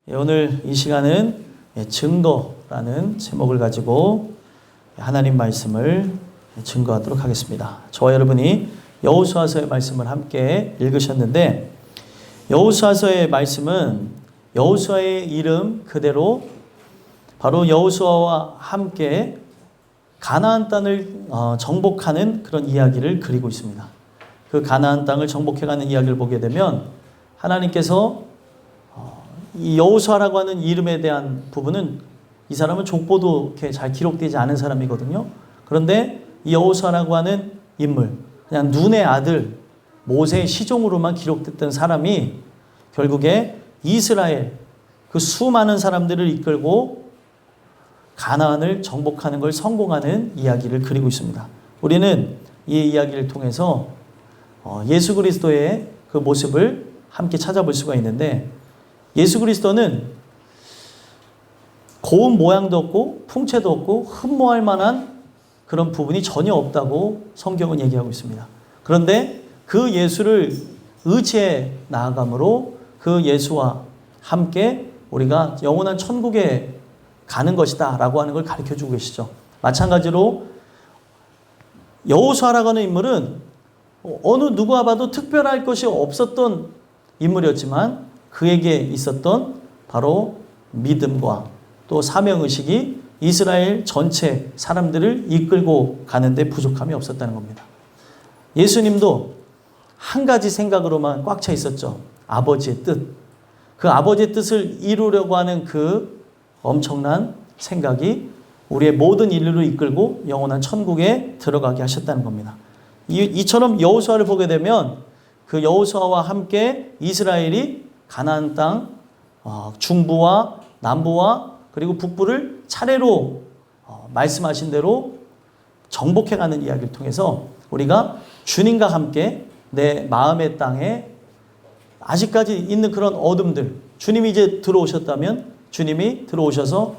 오늘 이 시간은 증거라는 제목을 가지고 하나님 말씀을 증거하도록 하겠습니다. 저와 여러분이 여호수아서의 말씀을 함께 읽으셨는데, 여호수아서의 말씀은 여호수아의 이름 그대로 바로 여호수아와 함께 가나안 땅을 정복하는 그런 이야기를 그리고 있습니다. 그 가나안 땅을 정복해가는 이야기를 보게 되면 하나님께서 이 여호수아라고 하는 이름에 대한 부분은 이 사람은 족보도 이렇게 잘 기록되지 않은 사람이거든요. 그런데 이 여호수아라고 하는 인물, 그냥 눈의 아들 모세의 시종으로만 기록됐던 사람이 결국에 이스라엘 그 수많은 사람들을 이끌고 가나안을 정복하는 걸 성공하는 이야기를 그리고 있습니다. 우리는 이 이야기를 통해서 예수 그리스도의 그 모습을 함께 찾아볼 수가 있는데, 예수 그리스도는 고운 모양도 없고 풍채도 없고 흠모할 만한 그런 부분이 전혀 없다고 성경은 얘기하고 있습니다. 그런데 그 예수를 의지해 나아감으로 그 예수와 함께 우리가 영원한 천국에 가는 것이다 라고 하는 걸 가르쳐주고 계시죠. 마찬가지로 여호수아라고 하는 인물은 어느 누가 봐도 특별할 것이 없었던 인물이었지만 그에게 있었던 바로 믿음과 또 사명의식이 이스라엘 전체 사람들을 이끌고 가는데 부족함이 없었다는 겁니다. 예수님도 한 가지 생각으로만 꽉 차 있었죠. 아버지의 뜻. 그 아버지의 뜻을 이루려고 하는 그 엄청난 생각이 우리의 모든 인류를 이끌고 영원한 천국에 들어가게 하셨다는 겁니다. 이처럼 여호수아를 보게 되면 그 여호수아와 함께 이스라엘이 가나안 땅 중부와 남부와 그리고 북부를 차례로 말씀하신 대로 정복해가는 이야기를 통해서 우리가 주님과 함께 내 마음의 땅에 아직까지 있는 그런 어둠들, 주님이 이제 들어오셨다면 주님이 들어오셔서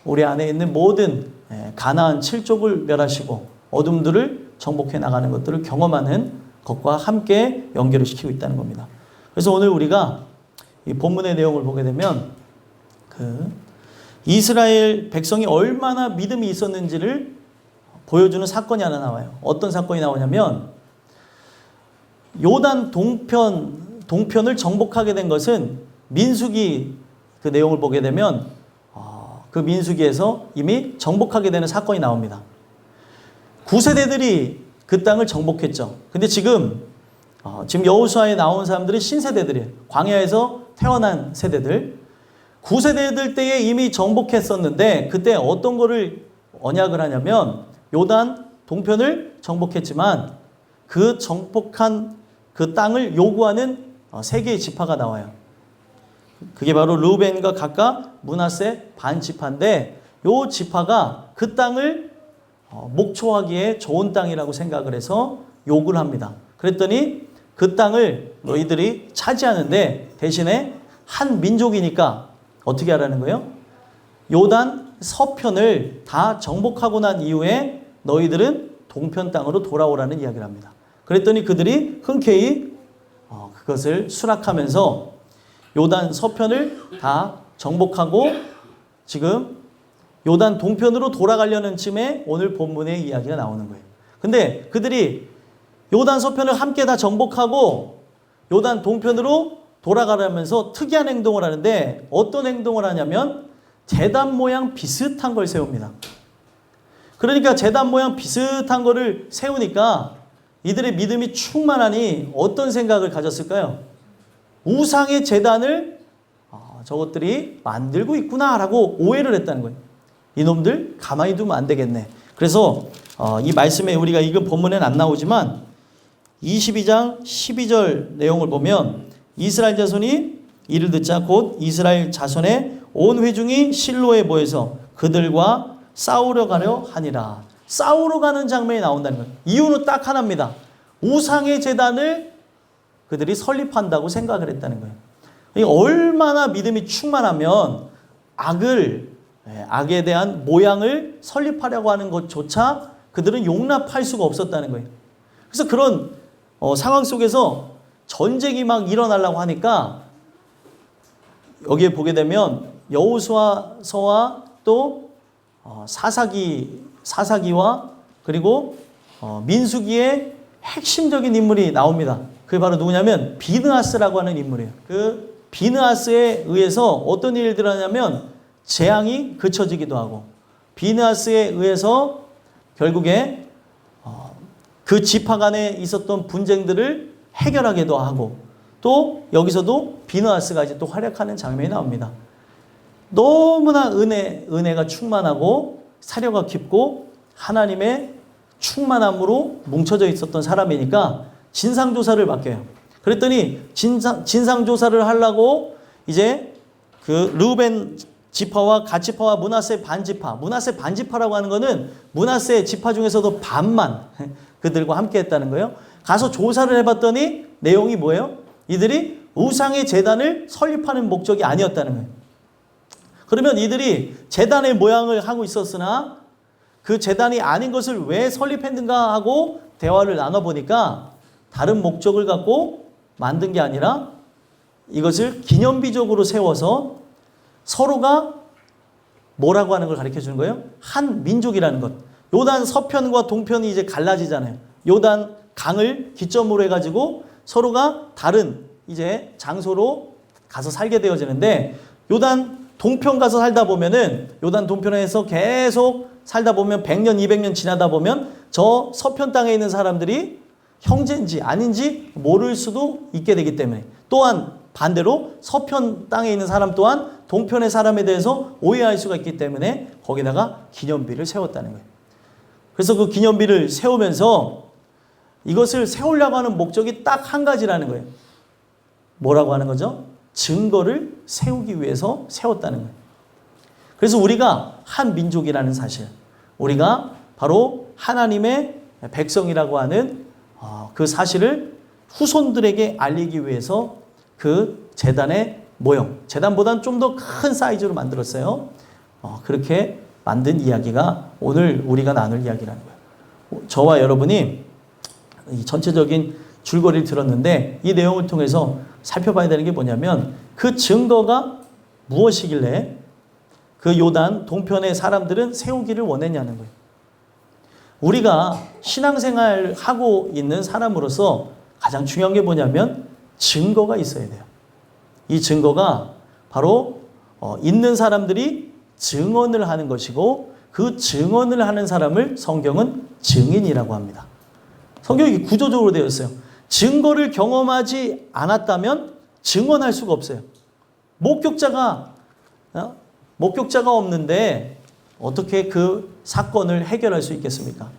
우리 안에 있는 모든 가나안 7족을 멸하시고 어둠들을 정복해 나가는 것들을 경험하는 것과 함께 연결을 시키고 있다는 겁니다. 그래서 오늘 우리가 이 본문의 내용을 보게 되면 이스라엘 백성이 얼마나 믿음이 있었는지를 보여주는 사건이 하나 나와요. 어떤 사건이 나오냐면 요단 동편을 정복하게 된 것은 민수기 그 내용을 보게 되면 그 민수기에서 이미 정복하게 되는 사건이 나옵니다. 9세대들이 그 땅을 정복했죠. 근데 지금 여호수아에 나온 사람들은 신세대들이에요. 광야에서 태어난 세대들. 9세대들 때에 이미 정복했었는데 그때 어떤 거를 언약을 하냐면 요단 동편을 정복했지만 그 정복한 그 땅을 요구하는 세 개의 지파가 나와요. 그게 바로 르우벤과 갓과 므낫세 반 지파인데 요 지파가 그 땅을 목초하기에 좋은 땅이라고 생각을 해서 요구를 합니다. 그랬더니 그 땅을 너희들이 차지하는데 대신에 한 민족이니까 어떻게 하라는 거예요? 요단 서편을 다 정복하고 난 이후에 너희들은 동편 땅으로 돌아오라는 이야기를 합니다. 그랬더니 그들이 흔쾌히 그것을 수락하면서 요단 서편을 다 정복하고 지금 요단 동편으로 돌아가려는 쯤에 오늘 본문의 이야기가 나오는 거예요. 근데 그들이 요단 서편을 함께 다 정복하고 요단 동편으로 돌아가려면서 특이한 행동을 하는데 어떤 행동을 하냐면 제단 모양 비슷한 걸 세웁니다. 그러니까 제단 모양 비슷한 거를 세우니까 이들의 믿음이 충만하니 어떤 생각을 가졌을까요? 우상의 제단을 저것들이 만들고 있구나라고 오해를 했다는 거예요. 이놈들 가만히 두면 안 되겠네. 그래서 이 말씀에 우리가 읽은 본문에는 안 나오지만 22장 12절 내용을 보면 이스라엘 자손이 이를 듣자 곧 이스라엘 자손의 온 회중이 실로에 모여서 그들과 싸우러 가려 하니라. 싸우러 가는 장면이 나온다는 거예요. 이유는 딱 하나입니다. 우상의 제단을 그들이 설립한다고 생각을 했다는 거예요. 얼마나 믿음이 충만하면 악에 대한 모양을 설립하려고 하는 것조차 그들은 용납할 수가 없었다는 거예요. 그래서 그런 상황 속에서 전쟁이 막 일어나려고 하니까 여기에 보게 되면 여호수아서와 또 사사기와 그리고 민수기의 핵심적인 인물이 나옵니다. 그게 바로 누구냐면 비느하스라고 하는 인물이에요. 그 비느하스에 의해서 어떤 일이 일어나냐면 재앙이 그쳐지기도 하고, 비느하스에 의해서 결국에 그 지파 간에 있었던 분쟁들을 해결하기도 하고, 또 여기서도 비느하스가 이제 또 활약하는 장면이 나옵니다. 너무나 은혜가 충만하고 사려가 깊고 하나님의 충만함으로 뭉쳐져 있었던 사람이니까 진상조사를 맡겨요. 그랬더니 진상조사를 하려고 이제 그 르우벤 지파와 갓지파와 므낫세 반지파, 므낫세 반지파라고 하는 거는 므낫세 지파 중에서도 반만 그들과 함께 했다는 거예요. 가서 조사를 해봤더니 내용이 뭐예요? 이들이 우상의 제단을 설립하는 목적이 아니었다는 거예요. 그러면 이들이 제단의 모양을 하고 있었으나 그 제단이 아닌 것을 왜 설립했는가 하고 대화를 나눠보니까 다른 목적을 갖고 만든 게 아니라 이것을 기념비적으로 세워서 서로가 뭐라고 하는 걸 가르쳐 주는 거예요? 한 민족이라는 것. 요단 서편과 동편이 이제 갈라지잖아요. 요단 강을 기점으로 해가지고 서로가 다른 이제 장소로 가서 살게 되어지는데, 요단 동편 가서 살다 보면은 요단 동편에서 계속 살다 보면 100년, 200년 지나다 보면 저 서편 땅에 있는 사람들이 형제인지 아닌지 모를 수도 있게 되기 때문에, 또한 반대로 서편 땅에 있는 사람 또한 동편의 사람에 대해서 오해할 수가 있기 때문에 거기다가 기념비를 세웠다는 거예요. 그래서 그 기념비를 세우면서 이것을 세우려고 하는 목적이 딱 한 가지라는 거예요. 뭐라고 하는 거죠? 증거를 세우기 위해서 세웠다는 거예요. 그래서 우리가 한 민족이라는 사실, 우리가 바로 하나님의 백성이라고 하는 그 사실을 후손들에게 알리기 위해서 그 제단의 모형, 제단보다는 좀 더 큰 사이즈로 만들었어요. 그렇게 만든 이야기가 오늘 우리가 나눌 이야기라는 거예요. 저와 여러분이 이 전체적인 줄거리를 들었는데 이 내용을 통해서 살펴봐야 되는 게 뭐냐면, 그 증거가 무엇이길래 그 요단 동편의 사람들은 세우기를 원했냐는 거예요. 우리가 신앙생활을 하고 있는 사람으로서 가장 중요한 게 뭐냐면 증거가 있어야 돼요. 이 증거가 바로 있는 사람들이 증언을 하는 것이고, 그 증언을 하는 사람을 성경은 증인이라고 합니다. 성경이 구조적으로 되어 있어요. 증거를 경험하지 않았다면 증언할 수가 없어요. 목격자가 없는데 어떻게 그 사건을 해결할 수 있겠습니까?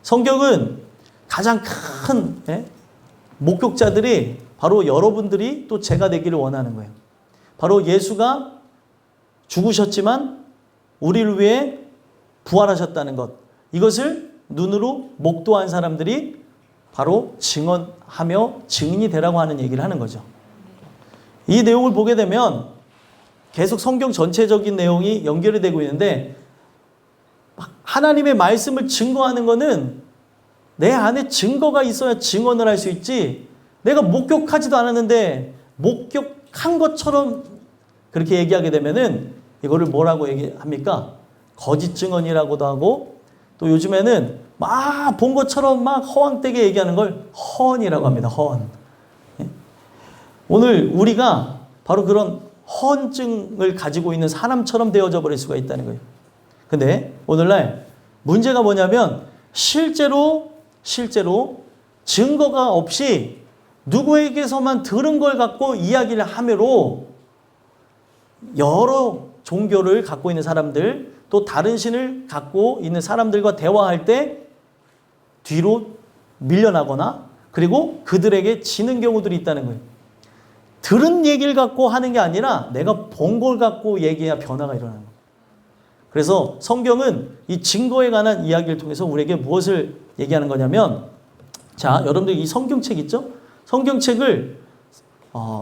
성경은 가장 큰 목격자들이 바로 여러분들이 또 제가 되기를 원하는 거예요. 바로 예수가 죽으셨지만 우리를 위해 부활하셨다는 것, 이것을 눈으로 목도한 사람들이 바로 증언하며 증인이 되라고 하는 얘기를 하는 거죠. 이 내용을 보게 되면 계속 성경 전체적인 내용이 연결이 되고 있는데, 하나님의 말씀을 증거하는 것은 내 안에 증거가 있어야 증언을 할 수 있지, 내가 목격하지도 않았는데 목격한 것처럼 그렇게 얘기하게 되면은 이거를 뭐라고 얘기합니까? 거짓 증언이라고도 하고, 또 요즘에는 막 본 것처럼 막 허황되게 얘기하는 걸 허언이라고 합니다. 허언. 오늘 우리가 바로 그런 허언증을 가지고 있는 사람처럼 되어져 버릴 수가 있다는 거예요. 근데 오늘날 문제가 뭐냐면 실제로 증거가 없이 누구에게서만 들은 걸 갖고 이야기를 하므로 여러 종교를 갖고 있는 사람들, 또 다른 신을 갖고 있는 사람들과 대화할 때 뒤로 밀려나거나 그리고 그들에게 지는 경우들이 있다는 거예요. 들은 얘기를 갖고 하는 게 아니라 내가 본 걸 갖고 얘기해야 변화가 일어나는 거예요. 그래서 성경은 이 증거에 관한 이야기를 통해서 우리에게 무엇을 얘기하는 거냐면, 자, 여러분들 이 성경책 있죠? 성경책을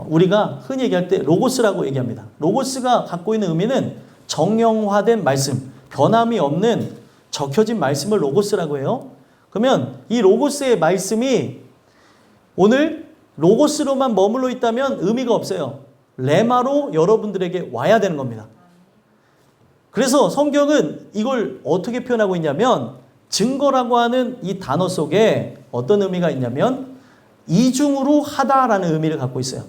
우리가 흔히 얘기할 때 로고스라고 얘기합니다. 로고스가 갖고 있는 의미는 정형화된 말씀, 변함이 없는 적혀진 말씀을 로고스라고 해요. 그러면 이 로고스의 말씀이 오늘 로고스로만 머물러 있다면 의미가 없어요. 레마로 여러분들에게 와야 되는 겁니다. 그래서 성경은 이걸 어떻게 표현하고 있냐면 증거라고 하는 이 단어 속에 어떤 의미가 있냐면 이중으로 하다라는 의미를 갖고 있어요.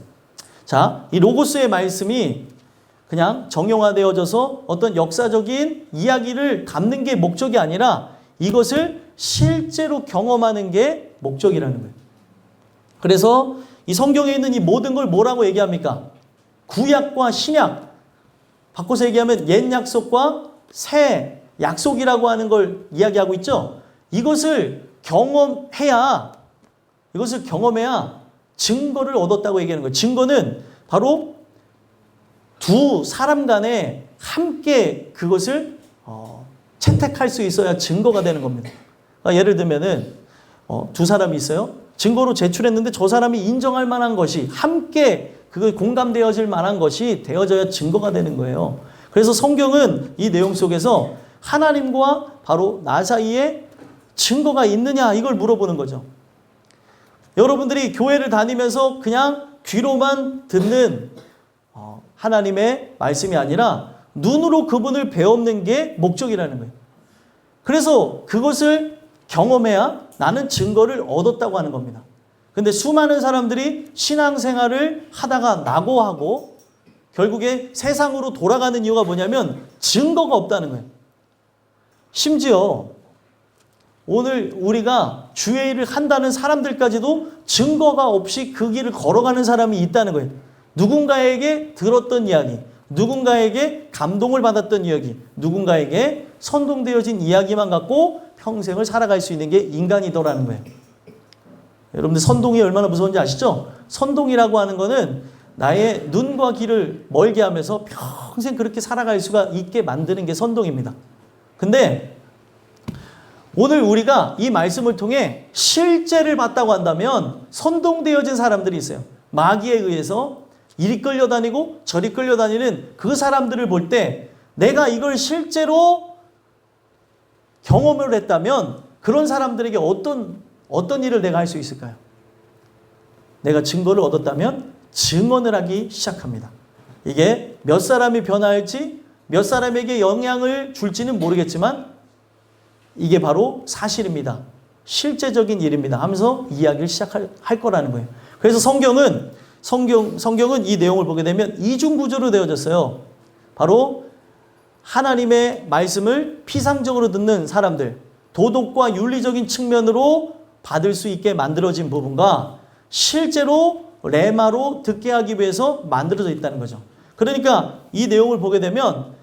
자, 이 로고스의 말씀이 그냥 정형화되어져서 어떤 역사적인 이야기를 담는 게 목적이 아니라 이것을 실제로 경험하는 게 목적이라는 거예요. 그래서 이 성경에 있는 이 모든 걸 뭐라고 얘기합니까? 구약과 신약, 바꿔서 얘기하면 옛 약속과 새 약속이라고 하는 걸 이야기하고 있죠. 이것을 경험해야 증거를 얻었다고 얘기하는 거예요. 증거는 바로 두 사람 간에 함께 그것을 채택할 수 있어야 증거가 되는 겁니다. 그러니까 예를 들면은 두 사람이 있어요. 증거로 제출했는데 저 사람이 인정할 만한 것이 함께 그걸 공감되어질 만한 것이 되어져야 증거가 되는 거예요. 그래서 성경은 이 내용 속에서 하나님과 바로 나 사이에 증거가 있느냐 이걸 물어보는 거죠. 여러분들이 교회를 다니면서 그냥 귀로만 듣는 하나님의 말씀이 아니라 눈으로 그분을 배우는 게 목적이라는 거예요. 그래서 그것을 경험해야 나는 증거를 얻었다고 하는 겁니다. 근데 수많은 사람들이 신앙생활을 하다가 낙오하고 결국에 세상으로 돌아가는 이유가 뭐냐면 증거가 없다는 거예요. 심지어 오늘 우리가 주의 일을 한다는 사람들까지도 증거가 없이 그 길을 걸어가는 사람이 있다는 거예요. 누군가에게 들었던 이야기, 누군가에게 감동을 받았던 이야기, 누군가에게 선동되어진 이야기만 갖고 평생을 살아갈 수 있는 게 인간이더라는 거예요. 여러분들 선동이 얼마나 무서운지 아시죠? 선동이라고 하는 거는 나의 눈과 귀를 멀게 하면서 평생 그렇게 살아갈 수가 있게 만드는 게 선동입니다. 근데 오늘 우리가 이 말씀을 통해 실제를 봤다고 한다면 선동되어진 사람들이 있어요. 마귀에 의해서 이리 끌려다니고 저리 끌려다니는 그 사람들을 볼 때 내가 이걸 실제로 경험을 했다면 그런 사람들에게 어떤 일을 내가 할 수 있을까요? 내가 증거를 얻었다면 증언을 하기 시작합니다. 이게 몇 사람이 변화할지 몇 사람에게 영향을 줄지는 모르겠지만 이게 바로 사실입니다. 실제적인 일입니다. 하면서 이야기를 시작할 거라는 거예요. 그래서 성경은 이 내용을 보게 되면 이중구조로 되어졌어요. 바로 하나님의 말씀을 피상적으로 듣는 사람들, 도덕과 윤리적인 측면으로 받을 수 있게 만들어진 부분과 실제로 레마로 듣게 하기 위해서 만들어져 있다는 거죠. 그러니까 이 내용을 보게 되면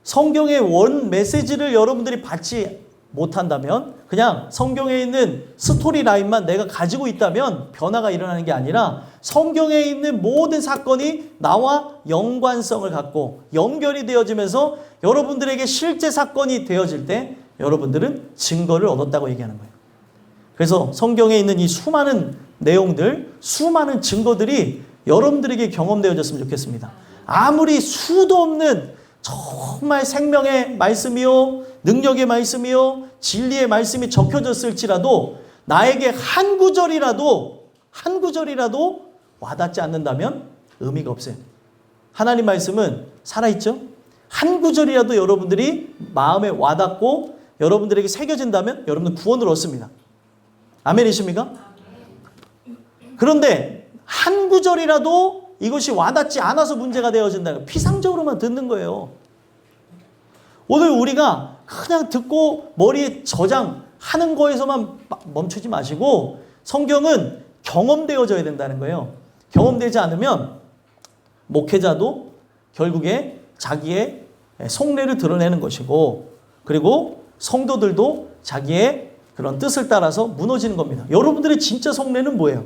성경의 원 메시지를 여러분들이 받지 못한다면 그냥 성경에 있는 스토리 라인만 내가 가지고 있다면 변화가 일어나는 게 아니라 성경에 있는 모든 사건이 나와 연관성을 갖고 연결이 되어지면서 여러분들에게 실제 사건이 되어질 때 여러분들은 증거를 얻었다고 얘기하는 거예요. 그래서 성경에 있는 이 수많은 내용들, 수많은 증거들이 여러분들에게 경험되어졌으면 좋겠습니다. 아무리 수도 없는 정말 생명의 말씀이요, 능력의 말씀이요, 진리의 말씀이 적혀졌을지라도 나에게 한 구절이라도 와닿지 않는다면 의미가 없어요. 하나님 말씀은 살아있죠? 한 구절이라도 여러분들이 마음에 와닿고 여러분들에게 새겨진다면 여러분은 구원을 얻습니다. 아멘이십니까? 그런데 한 구절이라도 이것이 와닿지 않아서 문제가 되어진다는 거예요. 피상적으로만 듣는 거예요. 오늘 우리가 그냥 듣고 머리에 저장하는 거에서만 멈추지 마시고 성경은 경험되어져야 된다는 거예요. 경험되지 않으면 목회자도 결국에 자기의 속내를 드러내는 것이고 그리고 성도들도 자기의 그런 뜻을 따라서 무너지는 겁니다. 여러분들의 진짜 속내는 뭐예요?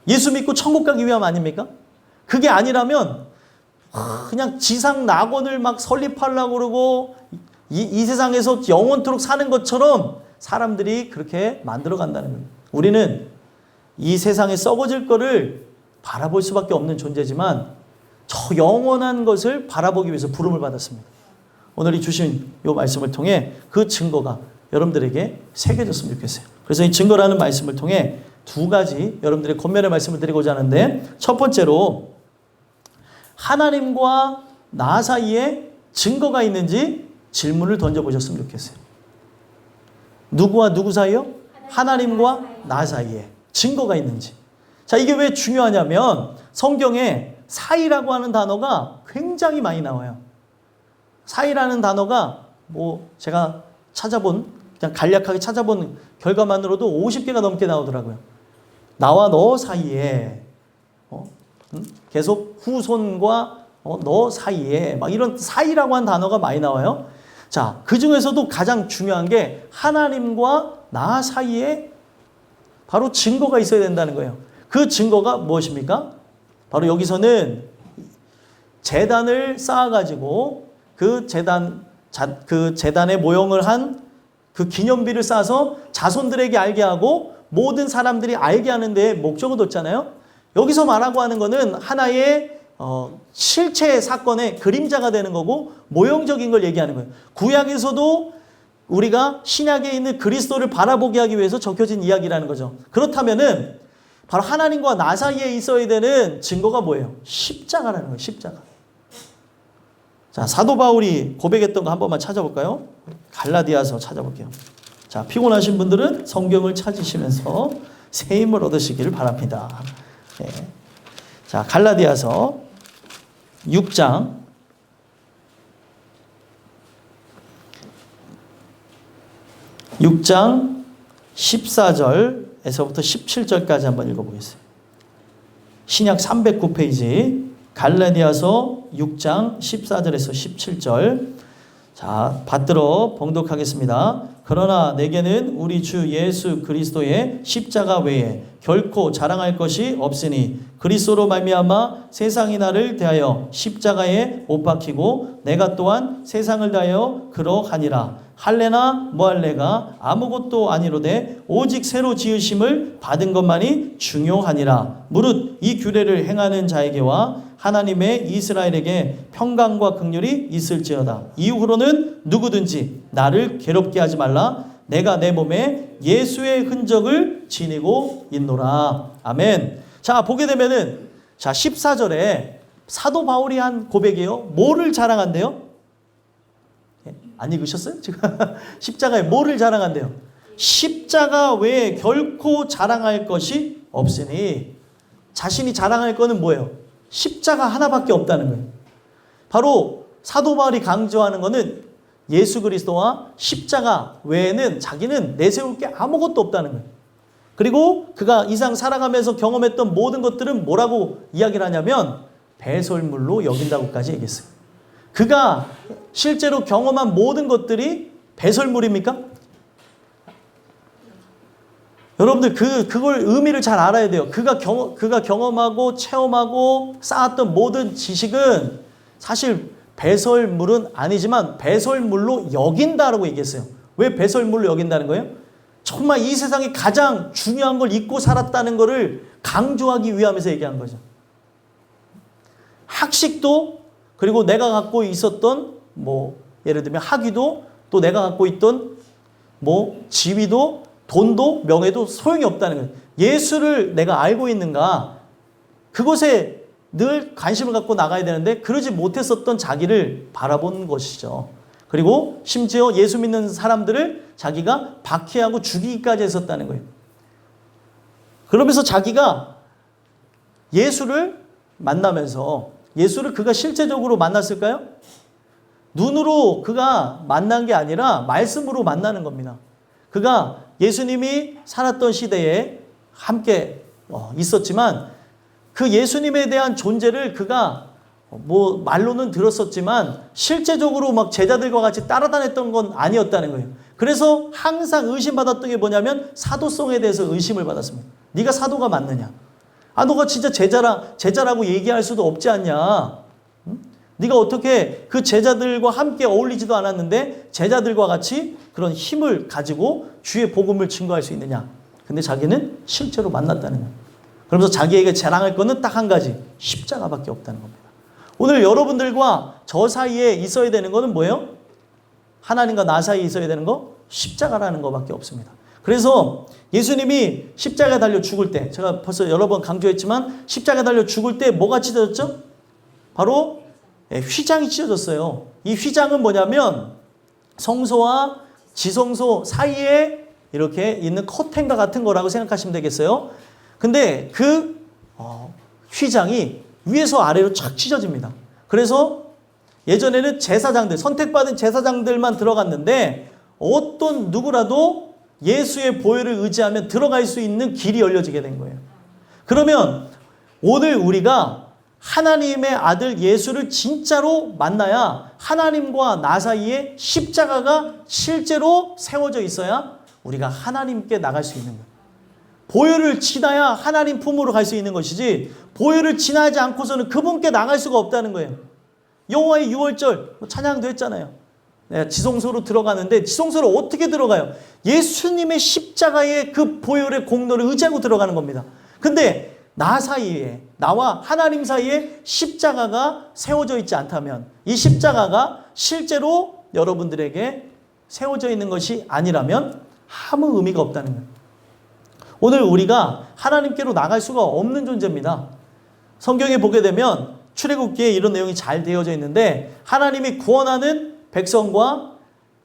예수 믿고 천국 가기 위함 아닙니까? 그게 아니라면 그냥 지상 낙원을 막 설립하려고 그러고 이 세상에서 영원토록 사는 것처럼 사람들이 그렇게 만들어 간다는 겁니다. 우리는 이 세상에 썩어질 거를 바라볼 수밖에 없는 존재지만 저 영원한 것을 바라보기 위해서 부름을 받았습니다. 오늘 이 주신 이 말씀을 통해 그 증거가 여러분들에게 새겨졌으면 좋겠어요. 그래서 이 증거라는 말씀을 통해 두 가지 여러분들의 권면의 말씀을 드리고자 하는데 첫 번째로 하나님과 나 사이에 증거가 있는지 질문을 던져보셨으면 좋겠어요. 누구와 누구 사이요? 하나님과 나 사이에 증거가 있는지. 자, 이게 왜 중요하냐면 성경에 사이라고 하는 단어가 굉장히 많이 나와요. 사이라는 단어가 뭐 제가 그냥 간략하게 찾아본 결과만으로도 50개가 넘게 나오더라고요. 나와 너 사이에, 계속 후손과 너 사이에, 막 이런 사이라고 하는 단어가 많이 나와요. 자, 그 중에서도 가장 중요한 게 하나님과 나 사이에 바로 증거가 있어야 된다는 거예요. 그 증거가 무엇입니까? 바로 여기서는 제단을 쌓아가지고 그 제단에 모형을 한 그 기념비를 쌓아서 자손들에게 알게 하고 모든 사람들이 알게 하는 데 목적을 뒀잖아요. 여기서 말하고 하는 거는 하나의 실체 사건의 그림자가 되는 거고 모형적인 걸 얘기하는 거예요. 구약에서도 우리가 신약에 있는 그리스도를 바라보게 하기 위해서 적혀진 이야기라는 거죠. 그렇다면은 바로 하나님과 나 사이에 있어야 되는 증거가 뭐예요? 십자가라는 거예요. 십자가. 자, 사도 바울이 고백했던 거 한 번만 찾아볼까요? 갈라디아서 찾아볼게요. 자, 피곤하신 분들은 성경을 찾으시면서 새 힘을 얻으시기를 바랍니다. 네. 자, 갈라디아서 6장 14절에서부터 17절까지 한번 읽어보겠습니다. 신약 309페이지 갈라디아서 6장 14절에서 17절. 자, 받들어 봉독하겠습니다. 그러나 내게는 우리 주 예수 그리스도의 십자가 외에 결코 자랑할 것이 없으니 그리스도로 말미암아 세상이 나를 대하여 십자가에 못 박히고 내가 또한 세상을 대하여 그러하니라. 할례나 무할례가 아무것도 아니로되 오직 새로 지으심을 받은 것만이 중요하니라. 무릇 이 규례를 행하는 자에게와 하나님의 이스라엘에게 평강과 긍휼이 있을지어다. 이후로는 누구든지 나를 괴롭게 하지 말라. 내가 내 몸에 예수의 흔적을 지니고 있노라. 아멘. 자, 보게 되면은 자, 14절에 사도 바울이 한 고백이에요. 뭐를 자랑한대요? 안 읽으셨어요? 지금 십자가에 뭐를 자랑한대요? 십자가 외에 결코 자랑할 것이 없으니 자신이 자랑할 거는 뭐예요? 십자가 하나밖에 없다는 거예요. 바로 사도 바울이 강조하는 거는 예수 그리스도와 십자가 외에는 자기는 내세울 게 아무것도 없다는 거예요. 그리고 그가 이상 살아가면서 경험했던 모든 것들은 뭐라고 이야기를 하냐면 배설물로 여긴다고까지 얘기했어요. 그가 실제로 경험한 모든 것들이 배설물입니까? 여러분들 그걸 의미를 잘 알아야 돼요. 그가 경험하고 체험하고 쌓았던 모든 지식은 사실 배설물은 아니지만 배설물로 여긴다라고 얘기했어요. 왜 배설물로 여긴다는 거예요? 정말 이 세상에 가장 중요한 걸 잊고 살았다는 것을 강조하기 위함에서 얘기한 거죠. 학식도 그리고 내가 갖고 있었던 예를 들면 학위도 또 내가 갖고 있던 지위도 돈도 명예도 소용이 없다는 거예요. 예수를 내가 알고 있는가? 그곳에 늘 관심을 갖고 나가야 되는데 그러지 못했었던 자기를 바라본 것이죠. 그리고 심지어 예수 믿는 사람들을 자기가 박해하고 죽이기까지 했었다는 거예요. 그러면서 자기가 예수를 만나면서 예수를 그가 실제적으로 만났을까요? 눈으로 그가 만난 게 아니라 말씀으로 만나는 겁니다. 그가 예수님이 살았던 시대에 함께 있었지만 그 예수님에 대한 존재를 그가 말로는 들었었지만 실제적으로 막 제자들과 같이 따라다녔던 건 아니었다는 거예요. 그래서 항상 의심받았던 게 뭐냐면 사도성에 대해서 의심을 받았습니다. 네가 사도가 맞느냐? 너가 진짜 제자라고 얘기할 수도 없지 않냐? 네가 어떻게 그 제자들과 함께 어울리지도 않았는데 제자들과 같이 그런 힘을 가지고 주의 복음을 증거할 수 있느냐? 근데 자기는 실제로 만났다는 거예요. 그러면서 자기에게 자랑할 거는 딱 한 가지, 십자가밖에 없다는 겁니다. 오늘 여러분들과 저 사이에 있어야 되는 거는 뭐예요? 하나님과 나 사이에 있어야 되는 거? 십자가라는 거밖에 없습니다. 그래서 예수님이 십자가에 달려 죽을 때, 제가 벌써 여러 번 강조했지만 십자가에 달려 죽을 때 뭐가 찢어졌죠? 바로 휘장이 찢어졌어요. 이 휘장은 뭐냐면 성소와 지성소 사이에 이렇게 있는 커튼과 같은 거라고 생각하시면 되겠어요. 근데 그 휘장이 위에서 아래로 착 찢어집니다. 그래서 예전에는 제사장들, 선택받은 제사장들만 들어갔는데 어떤 누구라도 예수의 보혈을 의지하면 들어갈 수 있는 길이 열려지게 된 거예요. 그러면 오늘 우리가 하나님의 아들 예수를 진짜로 만나야 하나님과 나 사이에 십자가가 실제로 세워져 있어야 우리가 하나님께 나갈 수 있는 거예요. 보혈을 지나야 하나님 품으로 갈 수 있는 것이지 보혈을 지나지 않고서는 그분께 나갈 수가 없다는 거예요. 여호와의 유월절 찬양도 했잖아요. 지성소로 들어가는데 지성소로 어떻게 들어가요? 예수님의 십자가의 그 보혈의 공로를 의지하고 들어가는 겁니다. 근데 나 사이에, 나와 하나님 사이에 십자가가 세워져 있지 않다면 이 십자가가 실제로 여러분들에게 세워져 있는 것이 아니라면 아무 의미가 없다는 거예요. 오늘 우리가 하나님께로 나갈 수가 없는 존재입니다. 성경에 보게 되면 출애굽기에 이런 내용이 잘 되어져 있는데 하나님이 구원하는 백성과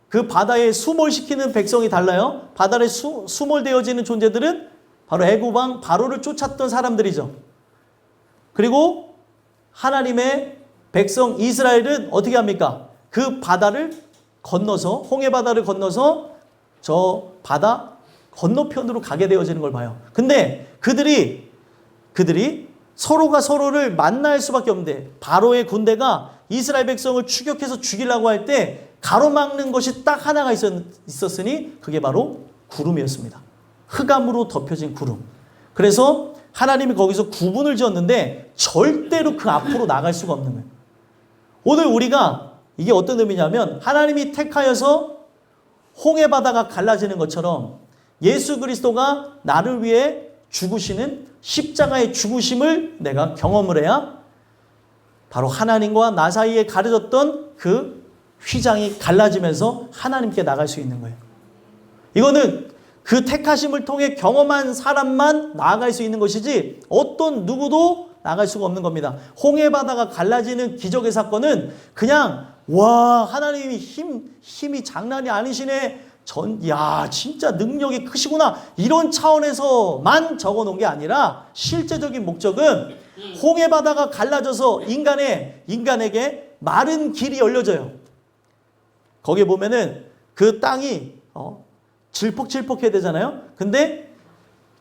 그 바다에 수몰시키는 백성이 달라요. 바다에 수몰되어지는 존재들은 바로 애굽왕 바로를 쫓았던 사람들이죠. 그리고 하나님의 백성 이스라엘은 어떻게 합니까? 그 바다를 건너서 홍해 바다를 건너서 저 바다 건너편으로 가게 되어지는 걸 봐요. 근데 그들이 서로가 서로를 만날 수밖에 없는데 바로의 군대가 이스라엘 백성을 추격해서 죽이려고 할 때 가로막는 것이 딱 하나가 있었으니 그게 바로 구름이었습니다. 흑암으로 덮여진 구름. 그래서 하나님이 거기서 구분을 지었는데 절대로 그 앞으로 나갈 수가 없는 거예요. 오늘 우리가 이게 어떤 의미냐면 하나님이 택하여서 홍해 바다가 갈라지는 것처럼 예수 그리스도가 나를 위해 죽으시는 십자가의 죽으심을 내가 경험을 해야 바로 하나님과 나 사이에 가려졌던 그 휘장이 갈라지면서 하나님께 나갈 수 있는 거예요. 이거는 그 택하심을 통해 경험한 사람만 나아갈 수 있는 것이지 어떤 누구도 나갈 수가 없는 겁니다. 홍해 바다가 갈라지는 기적의 사건은 그냥 와 하나님이 힘이 장난이 아니시네. 야 진짜 능력이 크시구나 이런 차원에서만 적어놓은 게 아니라 실제적인 목적은 홍해 바다가 갈라져서 인간에게 마른 길이 열려져요. 거기에 보면은 그 땅이 질퍽질퍽해야 되잖아요. 근데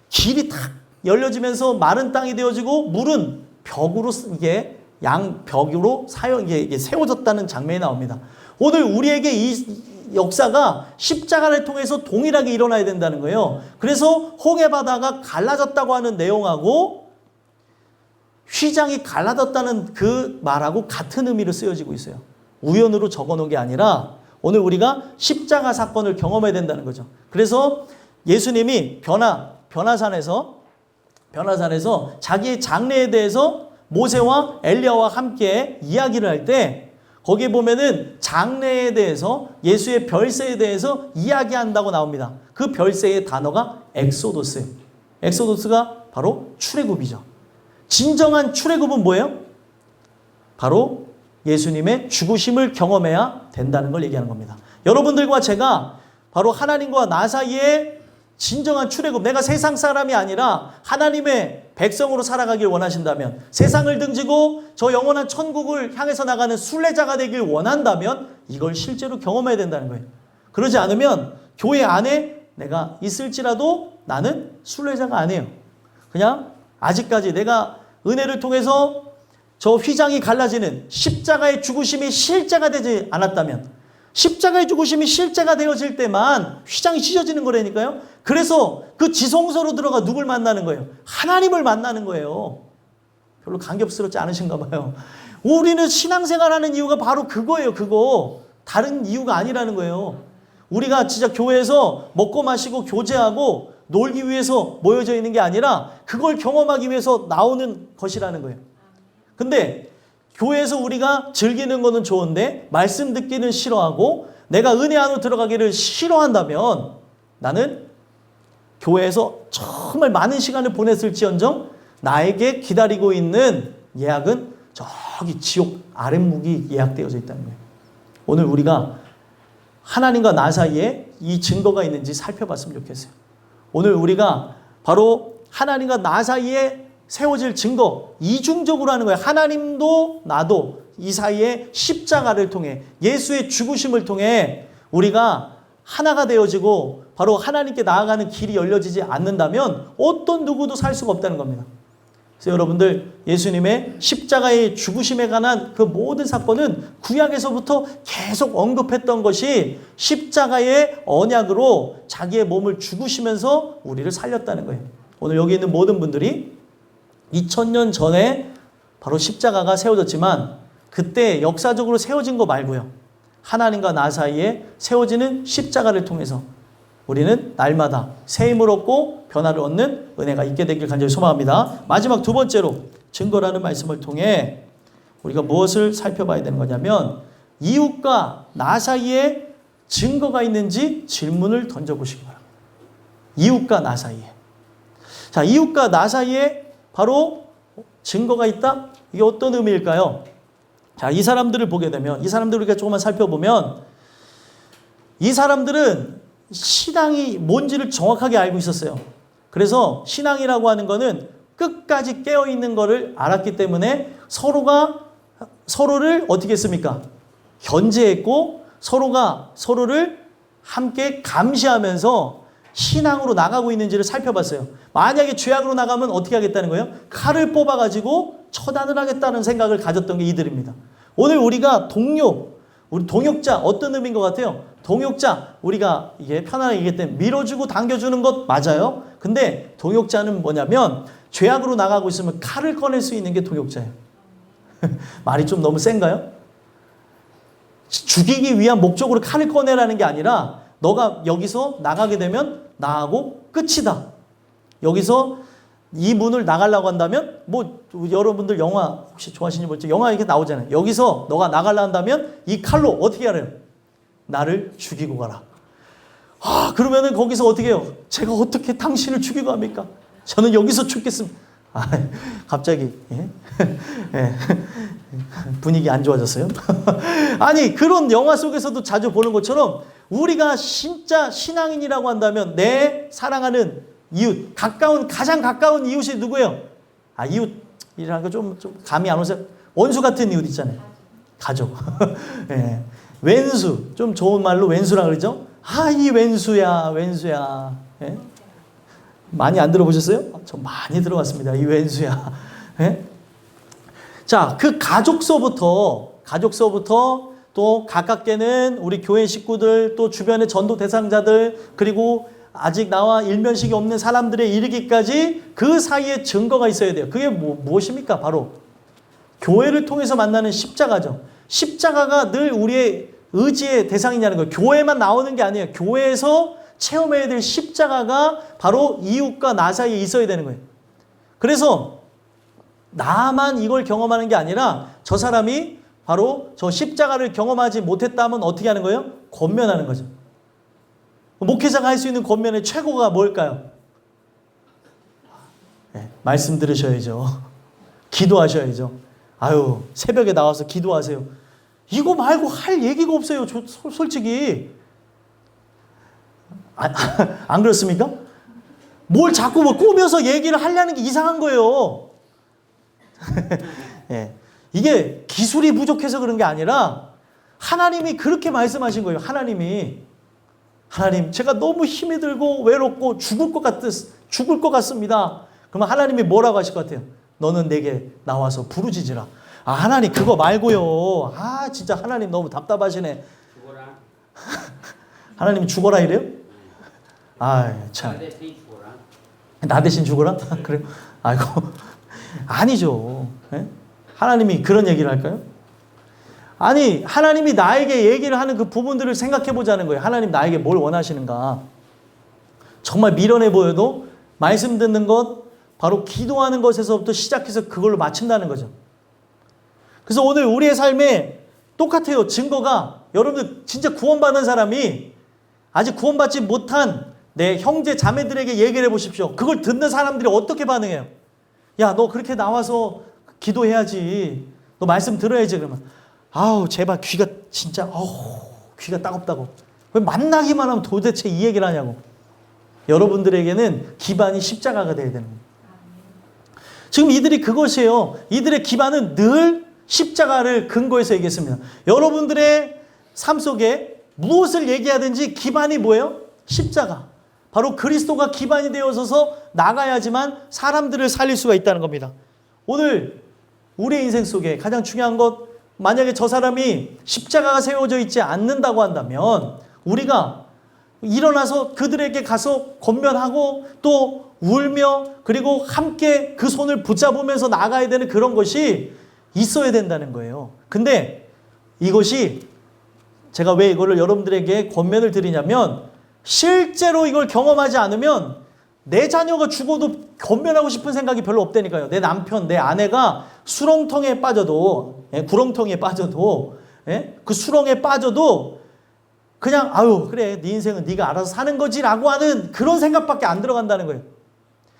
길이 탁 열려지면서 마른 땅이 되어지고 물은 벽으로 이게 양벽으로 이게 세워졌다는 장면이 나옵니다. 오늘 우리에게 이 역사가 십자가를 통해서 동일하게 일어나야 된다는 거예요. 그래서 홍해 바다가 갈라졌다고 하는 내용하고 휘장이 갈라졌다는 그 말하고 같은 의미로 쓰여지고 있어요. 우연으로 적어놓은 게 아니라 오늘 우리가 십자가 사건을 경험해야 된다는 거죠. 그래서 예수님이 변화산에서 자기의 장래에 대해서 모세와 엘리야와 함께 이야기를 할 때 거기에 보면은 장래에 대해서 예수의 별세에 대해서 이야기한다고 나옵니다. 그 별세의 단어가 엑소도스예요. 엑소도스가 바로 출애굽이죠. 진정한 출애굽은 뭐예요? 바로 예수님의 죽으심을 경험해야 된다는 걸 얘기하는 겁니다. 여러분들과 제가 바로 하나님과 나 사이에 진정한 출애굽, 내가 세상 사람이 아니라 하나님의 백성으로 살아가길 원하신다면, 세상을 등지고 저 영원한 천국을 향해서 나가는 순례자가 되길 원한다면 이걸 실제로 경험해야 된다는 거예요. 그러지 않으면 교회 안에 내가 있을지라도 나는 순례자가 아니에요. 그냥 아직까지 내가 은혜를 통해서 저 휘장이 갈라지는 십자가의 죽으심이 실제가 되지 않았다면, 십자가의 죽으심이 실제가 되어질 때만 휘장이 찢어지는 거라니까요. 그래서 그 지성소로 들어가 누굴 만나는 거예요? 하나님을 만나는 거예요. 별로 감격스럽지 않으신가 봐요. 우리는 신앙생활하는 이유가 바로 그거예요. 그거. 다른 이유가 아니라는 거예요. 우리가 진짜 교회에서 먹고 마시고 교제하고 놀기 위해서 모여져 있는 게 아니라 그걸 경험하기 위해서 나오는 것이라는 거예요. 근데 교회에서 우리가 즐기는 거는 좋은데 말씀 듣기는 싫어하고 내가 은혜 안으로 들어가기를 싫어한다면 나는 교회에서 정말 많은 시간을 보냈을지언정 나에게 기다리고 있는 예약은 저기 지옥 아랫목이 예약되어져 있다는 거예요. 오늘 우리가 하나님과 나 사이에 이 증거가 있는지 살펴봤으면 좋겠어요. 오늘 우리가 바로 하나님과 나 사이에 세워질 증거, 이중적으로 하는 거예요. 하나님도 나도 이 사이에 십자가를 통해, 예수의 죽으심을 통해 우리가 하나가 되어지고 바로 하나님께 나아가는 길이 열려지지 않는다면 어떤 누구도 살 수가 없다는 겁니다. 그래서 여러분들, 예수님의 십자가의 죽으심에 관한 그 모든 사건은 구약에서부터 계속 언급했던 것이 십자가의 언약으로 자기의 몸을 죽으시면서 우리를 살렸다는 거예요. 오늘 여기 있는 모든 분들이 2000년 전에 바로 십자가가 세워졌지만 그때 역사적으로 세워진 거 말고요, 하나님과 나 사이에 세워지는 십자가를 통해서 우리는 날마다 새 힘을 얻고 변화를 얻는 은혜가 있게 되길 간절히 소망합니다. 마지막 두 번째로 증거라는 말씀을 통해 우리가 무엇을 살펴봐야 되는 거냐면, 이웃과 나 사이에 증거가 있는지 질문을 던져보시기 바랍니다. 이웃과 나 사이에. 자, 이웃과 나 사이에 바로 증거가 있다? 이게 어떤 의미일까요? 자, 이 사람들을 보게 되면, 이 사람들을 우리가 조금만 살펴보면, 이 사람들은 신앙이 뭔지를 정확하게 알고 있었어요. 그래서 신앙이라고 하는 거는 끝까지 깨어있는 거를 알았기 때문에 서로가 서로를 어떻게 했습니까? 견제했고 서로가 서로를 함께 감시하면서 신앙으로 나가고 있는지를 살펴봤어요. 만약에 죄악으로 나가면 어떻게 하겠다는 거예요? 칼을 뽑아가지고 처단을 하겠다는 생각을 가졌던 게 이들입니다. 오늘 우리가 우리 동역자, 어떤 의미인 것 같아요? 동역자, 우리가 이게 편안하게 얘기했을 때 밀어주고 당겨주는 것 맞아요. 근데 동역자는 뭐냐면 죄악으로 나가고 있으면 칼을 꺼낼 수 있는 게 동역자예요. 말이 좀 너무 센가요? 죽이기 위한 목적으로 칼을 꺼내라는 게 아니라, 너가 여기서 나가게 되면 나하고 끝이다. 여기서 이 문을 나가려고 한다면, 뭐 여러분들 영화 혹시 좋아하시는지 모르겠지만 영화 이렇게 나오잖아요. 여기서 너가 나가려 한다면 이 칼로 어떻게 하래요? 나를 죽이고 가라. 아, 그러면은 거기서 어떻게 해요? 제가 어떻게 당신을 죽이고 합니까? 저는 여기서 죽겠습니다. 아, 갑자기 예. 분위기 안 좋아졌어요? 아니, 그런 영화 속에서도 자주 보는 것처럼 우리가 진짜 신앙인이라고 한다면 내 사랑하는 이웃, 가장 가까운 이웃이 누구예요? 아, 이웃이라는 거 좀 감이 안 오세요? 원수 같은 이웃 있잖아요. 가족. 예. 왼수, 좀 좋은 말로 왼수라 그러죠? 아, 이 왼수야. 예? 많이 안 들어보셨어요? 저 많이 들어봤습니다. 이 왼수야. 예? 자, 그 가족서부터 또 가깝게는 우리 교회 식구들, 또 주변의 전도 대상자들, 그리고 아직 나와 일면식이 없는 사람들에 이르기까지 그 사이에 증거가 있어야 돼요. 그게 무엇입니까? 바로 교회를 통해서 만나는 십자가죠. 십자가가 늘 우리의 의지의 대상이냐는 거예요. 교회만 나오는 게 아니에요. 교회에서 체험해야 될 십자가가 바로 이웃과 나 사이에 있어야 되는 거예요. 그래서 나만 이걸 경험하는 게 아니라 저 사람이 바로 저 십자가를 경험하지 못했다면 어떻게 하는 거예요? 권면하는 거죠. 목회자가 할 수 있는 권면의 최고가 뭘까요? 네, 말씀 들으셔야죠. 기도하셔야죠. 아유, 새벽에 나와서 기도하세요. 이거 말고 할 얘기가 없어요. 솔직히. 안 그렇습니까? 뭘 자꾸 뭐 꾸며서 얘기를 하려는 게 이상한 거예요. 예. 이게 기술이 부족해서 그런 게 아니라 하나님이 그렇게 말씀하신 거예요. 하나님, 제가 너무 힘이 들고 외롭고 죽을 것 같습니다. 그러면 하나님이 뭐라고 하실 것 같아요? 너는 내게 나와서 부르짖으라. 아, 하나님 그거 말고요. 아, 진짜 하나님 너무 답답하시네. 죽어라. 하나님이 죽어라 이래요? 아, 참. 나 대신 죽어라? 그래요? 아이고. 아니죠. 예? 하나님이 그런 얘기를 할까요? 아니, 하나님이 나에게 얘기를 하는 그 부분들을 생각해 보자는 거예요. 하나님 나에게 뭘 원하시는가? 정말 미련해 보여도 말씀 듣는 것, 바로 기도하는 것에서부터 시작해서 그걸로 맞춘다는 거죠. 그래서 오늘 우리의 삶에 똑같아요. 증거가, 여러분들 진짜 구원받은 사람이 아직 구원받지 못한 내 형제 자매들에게 얘기를 해보십시오. 그걸 듣는 사람들이 어떻게 반응해요? 야, 너 그렇게 나와서 기도해야지. 너 말씀 들어야지. 그러면 아우 제발 귀가 진짜 귀가 따갑다고. 왜 만나기만 하면 도대체 이 얘기를 하냐고. 여러분들에게는 기반이 십자가가 돼야 되는 거예요. 지금 이들이 그것이에요. 이들의 기반은 늘 십자가를 근거해서 얘기했습니다. 여러분들의 삶 속에 무엇을 얘기하든지 기반이 뭐예요? 십자가. 바로 그리스도가 기반이 되어서 나가야지만 사람들을 살릴 수가 있다는 겁니다. 오늘 우리의 인생 속에 가장 중요한 것, 만약에 저 사람이 십자가가 세워져 있지 않는다고 한다면 우리가 일어나서 그들에게 가서 권면하고 또 울며 그리고 함께 그 손을 붙잡으면서 나가야 되는 그런 것이 있어야 된다는 거예요. 근데 이것이 제가 왜 이거를 여러분들에게 권면을 드리냐면 실제로 이걸 경험하지 않으면 내 자녀가 죽어도 권면하고 싶은 생각이 별로 없다니까요. 내 남편, 내 아내가 수렁통에 빠져도, 구렁텅이에 빠져도, 그 수렁에 빠져도 그냥 아유 그래 네 인생은 네가 알아서 사는 거지라고 하는 그런 생각밖에 안 들어간다는 거예요.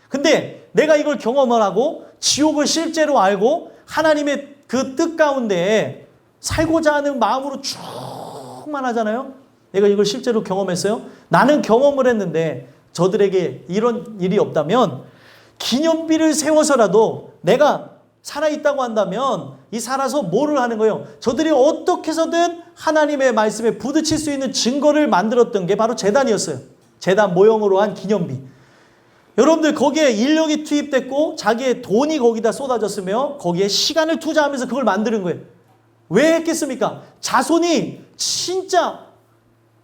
근데 내가 이걸 경험을 하고 지옥을 실제로 알고 하나님의 그 뜻 가운데 살고자 하는 마음으로 충만하잖아요. 내가 이걸 실제로 경험했어요. 나는 경험을 했는데 저들에게 이런 일이 없다면 기념비를 세워서라도 내가 살아있다고 한다면 이 살아서 뭐를 하는 거예요? 저들이 어떻게 해서든 하나님의 말씀에 부딪힐 수 있는 증거를 만들었던 게 바로 제단이었어요. 제단 모형으로 한 기념비. 여러분들 거기에 인력이 투입됐고 자기의 돈이 거기다 쏟아졌으며 거기에 시간을 투자하면서 그걸 만드는 거예요. 왜 했겠습니까? 자손이 진짜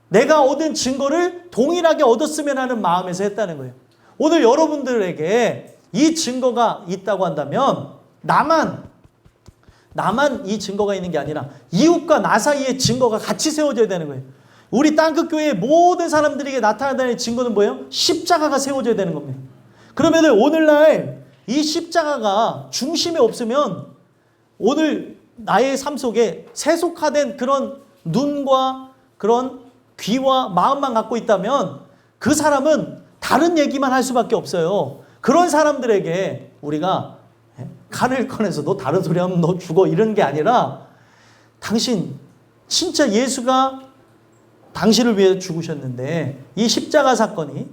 내가 얻은 증거를 동일하게 얻었으면 하는 마음에서 했다는 거예요. 오늘 여러분들에게 이 증거가 있다고 한다면 나만 이 증거가 있는 게 아니라 이웃과 나 사이에 증거가 같이 세워져야 되는 거예요. 우리 땅끝교회의 모든 사람들에게 나타나는 증거는 뭐예요? 십자가가 세워져야 되는 겁니다. 그러면 오늘날 이 십자가가 중심에 없으면 오늘 나의 삶 속에 세속화된 그런 눈과 그런 귀와 마음만 갖고 있다면 그 사람은 다른 얘기만 할 수밖에 없어요. 그런 사람들에게 우리가 칼을 꺼내서 너 다른 소리 하면 너 죽어 이런 게 아니라 당신 진짜 예수가 당신을 위해 죽으셨는데 이 십자가 사건이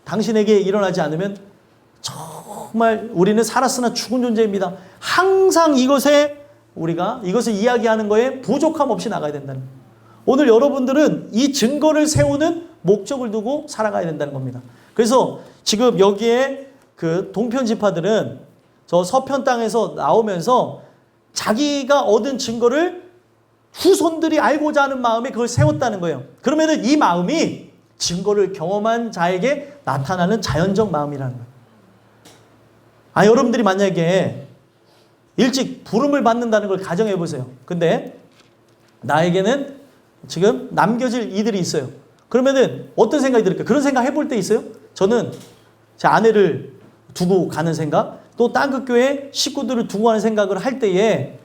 당신에게 일어나지 않으면 정말 우리는 살았으나 죽은 존재입니다. 항상 이것을 이야기하는 거에 부족함 없이 나가야 된다는 거예요. 오늘 여러분들은 이 증거를 세우는 목적을 두고 살아가야 된다는 겁니다. 그래서 지금 여기에 그 동편 지파들은 저 서편 땅에서 나오면서 자기가 얻은 증거를 후손들이 알고자 하는 마음에 그걸 세웠다는 거예요. 그러면은 이 마음이 증거를 경험한 자에게 나타나는 자연적 마음이라는 거예요. 여러분들이 만약에 일찍 부름을 받는다는 걸 가정해 보세요. 근데 나에게는 지금 남겨질 이들이 있어요. 그러면은 어떤 생각이 들을까요? 그런 생각 해볼 때 있어요? 저는 제 아내를 두고 가는 생각, 또 땅끝교회 식구들을 두고 가는 생각을 할 때에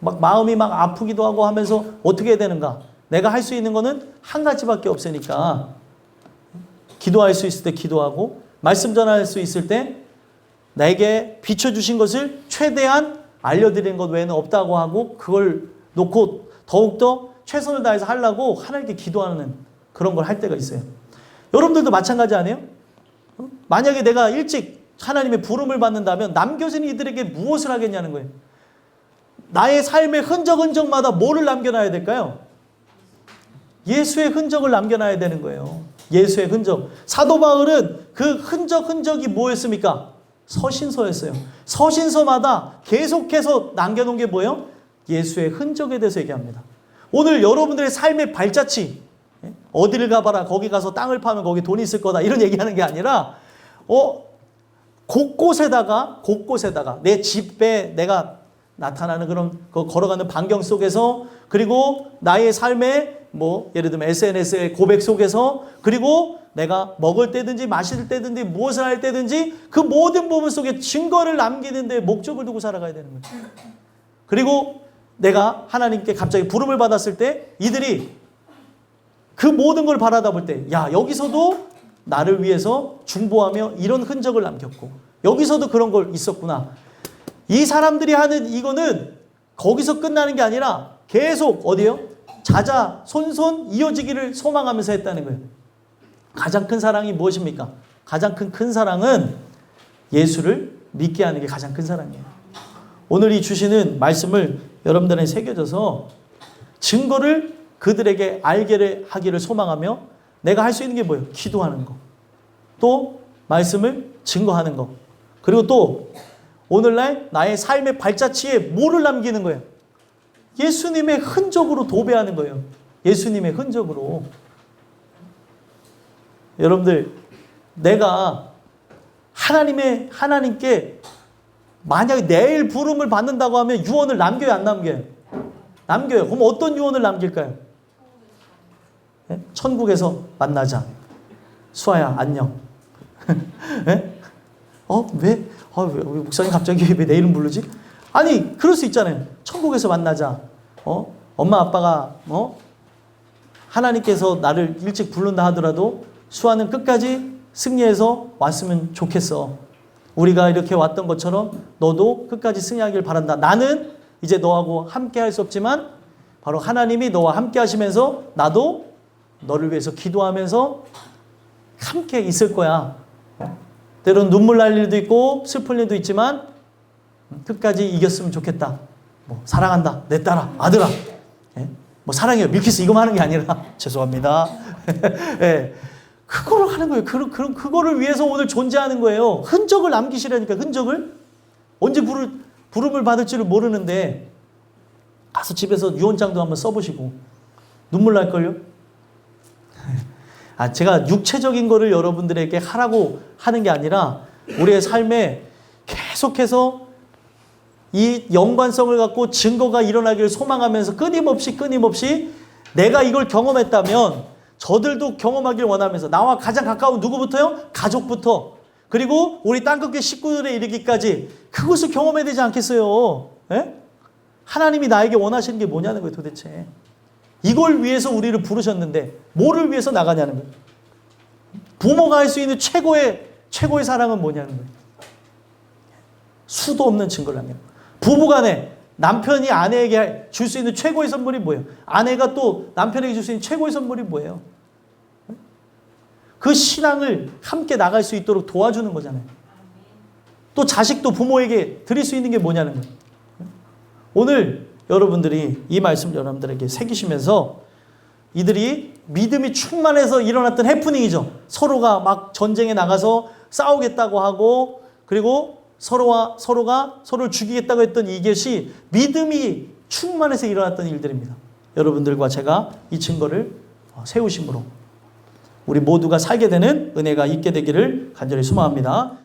막 마음이 막 아프기도 하고 하면서 어떻게 해야 되는가? 내가 할 수 있는 거는 한 가지밖에 없으니까 기도할 수 있을 때 기도하고 말씀 전할 수 있을 때 나에게 비춰주신 것을 최대한 알려드리는 것 외에는 없다고 하고 그걸 놓고 더욱더 최선을 다해서 하려고 하나님께 기도하는 그런 걸 할 때가 있어요. 여러분들도 마찬가지 아니에요? 만약에 내가 일찍 하나님의 부름을 받는다면 남겨진 이들에게 무엇을 하겠냐는 거예요. 나의 삶의 흔적마다 뭐를 남겨놔야 될까요? 예수의 흔적을 남겨놔야 되는 거예요. 예수의 흔적. 사도 바울은 그 흔적이 뭐였습니까? 서신서였어요. 서신서마다 계속해서 남겨놓은 게 뭐예요? 예수의 흔적에 대해서 얘기합니다. 오늘 여러분들의 삶의 발자취, 어디를 가봐라, 거기 가서 땅을 파면 거기 돈이 있을 거다, 이런 얘기하는 게 아니라 곳곳에다가 내 집에 내가 나타나는 그런 걸어가는 반경 속에서, 그리고 나의 삶의 예를 들면 SNS의 고백 속에서, 그리고 내가 먹을 때든지 마실 때든지 무엇을 할 때든지 그 모든 부분 속에 증거를 남기는 데 목적을 두고 살아가야 되는 거예요. 그리고 내가 하나님께 갑자기 부름을 받았을 때 이들이 그 모든 걸 바라다 볼 때, 야, 여기서도 나를 위해서 중보하며 이런 흔적을 남겼고 여기서도 그런 걸 있었구나. 이 사람들이 하는 이거는 거기서 끝나는 게 아니라 계속 어디요? 자자 손손 이어지기를 소망하면서 했다는 거예요. 가장 큰 사랑이 무엇입니까? 가장 큰 사랑은 예수를 믿게 하는 게 가장 큰 사랑이에요. 오늘 이 주시는 말씀을 여러분들에게 새겨져서 증거를 그들에게 알게 하기를 소망하며 내가 할 수 있는 게 뭐예요? 기도하는 거. 또 말씀을 증거하는 거. 그리고 또 오늘날 나의 삶의 발자취에 뭐를 남기는 거예요? 예수님의 흔적으로 도배하는 거예요. 예수님의 흔적으로. 여러분들, 내가 하나님께 만약에 내일 부름을 받는다고 하면 유언을 남겨요, 안 남겨요? 남겨요. 그럼 어떤 유언을 남길까요? 네? 천국에서 만나자. 수아야, 안녕. 네? 왜 목사님 갑자기 왜 내 이름 부르지? 아니, 그럴 수 있잖아요. 천국에서 만나자. 엄마, 아빠가, 하나님께서 나를 일찍 부른다 하더라도 수아는 끝까지 승리해서 왔으면 좋겠어. 우리가 이렇게 왔던 것처럼 너도 끝까지 승리하길 바란다. 나는 이제 너하고 함께 할 수 없지만 바로 하나님이 너와 함께 하시면서 나도 너를 위해서 기도하면서 함께 있을 거야. 때로는 눈물 날 일도 있고 슬플 일도 있지만 끝까지 이겼으면 좋겠다. 사랑한다. 내 딸아, 아들아. 예? 사랑해요. 밀키스 이거만 하는 게 아니라 죄송합니다. 예. 그거를 하는 거예요. 그거를 위해서 오늘 존재하는 거예요. 흔적을 남기시라니까, 흔적을. 언제 부름을 받을지를 모르는데 가서 집에서 유언장도 한번 써보시고 눈물 날걸요? 제가 육체적인 거를 여러분들에게 하라고 하는 게 아니라 우리의 삶에 계속해서 이 연관성을 갖고 증거가 일어나기를 소망하면서 끊임없이 내가 이걸 경험했다면 저들도 경험하기를 원하면서 나와 가장 가까운 누구부터요? 가족부터. 그리고 우리 땅끝계 식구들에 이르기까지 그것을 경험해야 되지 않겠어요? 예? 하나님이 나에게 원하시는 게 뭐냐는 거예요, 도대체. 이걸 위해서 우리를 부르셨는데 뭐를 위해서 나가냐는 거예요. 부모가 할 수 있는 최고의 사랑은 뭐냐는 거예요. 수도 없는 증거를 남겨요. 부부간에 남편이 아내에게 줄 수 있는 최고의 선물이 뭐예요? 아내가 또 남편에게 줄 수 있는 최고의 선물이 뭐예요? 그 신앙을 함께 나갈 수 있도록 도와주는 거잖아요. 또 자식도 부모에게 드릴 수 있는 게 뭐냐는 거예요. 오늘 여러분들이 이 말씀 여러분들에게 새기시면서 이들이 믿음이 충만해서 일어났던 해프닝이죠. 서로가 막 전쟁에 나가서 싸우겠다고 하고 그리고 서로가 서로를 죽이겠다고 했던 이것이 믿음이 충만해서 일어났던 일들입니다. 여러분들과 제가 이 증거를 세우심으로 우리 모두가 살게 되는 은혜가 있게 되기를 간절히 소망합니다.